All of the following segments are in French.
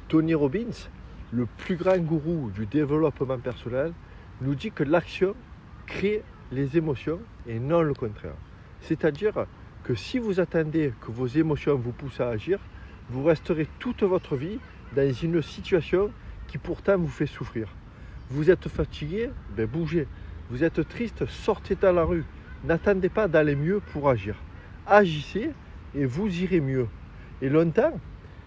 Tony Robbins, le plus grand gourou du développement personnel, nous dit que l'action crée les émotions et non le contraire. C'est-à-dire que si vous attendez que vos émotions vous poussent à agir, vous resterez toute votre vie dans une situation qui pourtant vous fait souffrir. Vous êtes fatigué, bougez. Vous êtes triste, sortez dans la rue. N'attendez pas d'aller mieux pour agir. Agissez et vous irez mieux. Et longtemps,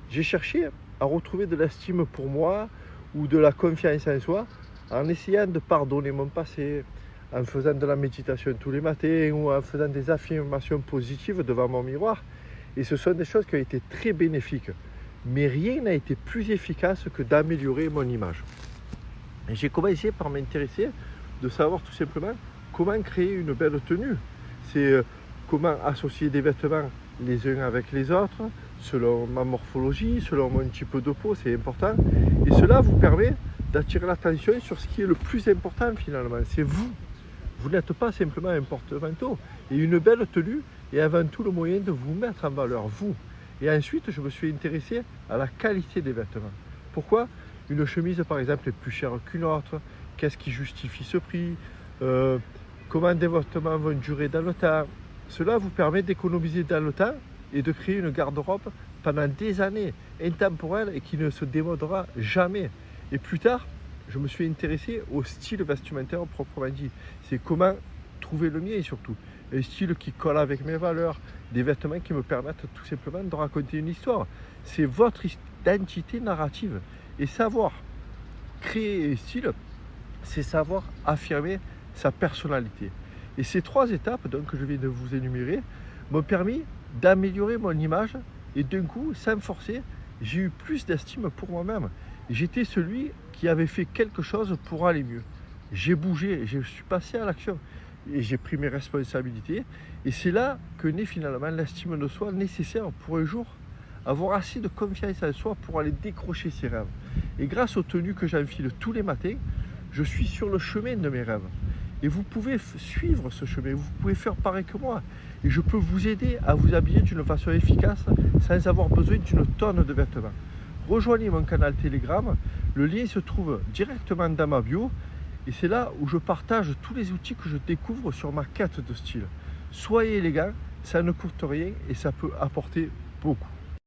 j'ai cherché à retrouver de l'estime pour moi ou de la confiance en soi en essayant de pardonner mon passé, en faisant de la méditation tous les matins ou en faisant des affirmations positives devant mon miroir. Et ce sont des choses qui ont été très bénéfiques. Mais rien n'a été plus efficace que d'améliorer mon image. Et j'ai commencé par m'intéresser de savoir tout simplement comment créer une belle tenue. C'est comment associer des vêtements les uns avec les autres, selon ma morphologie, selon mon type de peau, c'est important. Et cela vous permet d'attirer l'attention sur ce qui est le plus important finalement, c'est vous. Vous n'êtes pas simplement un porte-manteau. Et une belle tenue est avant tout le moyen de vous mettre en valeur, vous. Et ensuite, je me suis intéressé à la qualité des vêtements. Pourquoi une chemise, par exemple, est plus chère qu'une autre? Qu'est-ce qui justifie ce prix? Comment des vêtements vont durer dans le temps? Cela vous permet d'économiser dans le temps et de créer une garde-robe pendant des années, intemporelle et qui ne se démodera jamais. Et plus tard, je me suis intéressé au style vestimentaire proprement dit. C'est comment trouver le mien surtout. Un style qui colle avec mes valeurs, des vêtements qui me permettent tout simplement de raconter une histoire. C'est votre identité narrative. Et savoir créer un style, c'est savoir affirmer sa personnalité. Et ces trois étapes donc, que je viens de vous énumérer m'ont permis d'améliorer mon image et d'un coup, sans forcer, j'ai eu plus d'estime pour moi-même. J'étais celui qui avait fait quelque chose pour aller mieux. J'ai bougé, je suis passé à l'action et j'ai pris mes responsabilités. Et c'est là que naît finalement l'estime de soi nécessaire pour un jour avoir assez de confiance en soi pour aller décrocher ses rêves. Et grâce aux tenues que j'enfile tous les matins, je suis sur le chemin de mes rêves. Et vous pouvez suivre ce chemin, vous pouvez faire pareil que moi. Et je peux vous aider à vous habiller d'une façon efficace sans avoir besoin d'une tonne de vêtements. Rejoignez mon canal Telegram, le lien se trouve directement dans ma bio. Et c'est là où je partage tous les outils que je découvre sur ma quête de style. Soyez élégant, ça ne coûte rien et ça peut apporter beaucoup.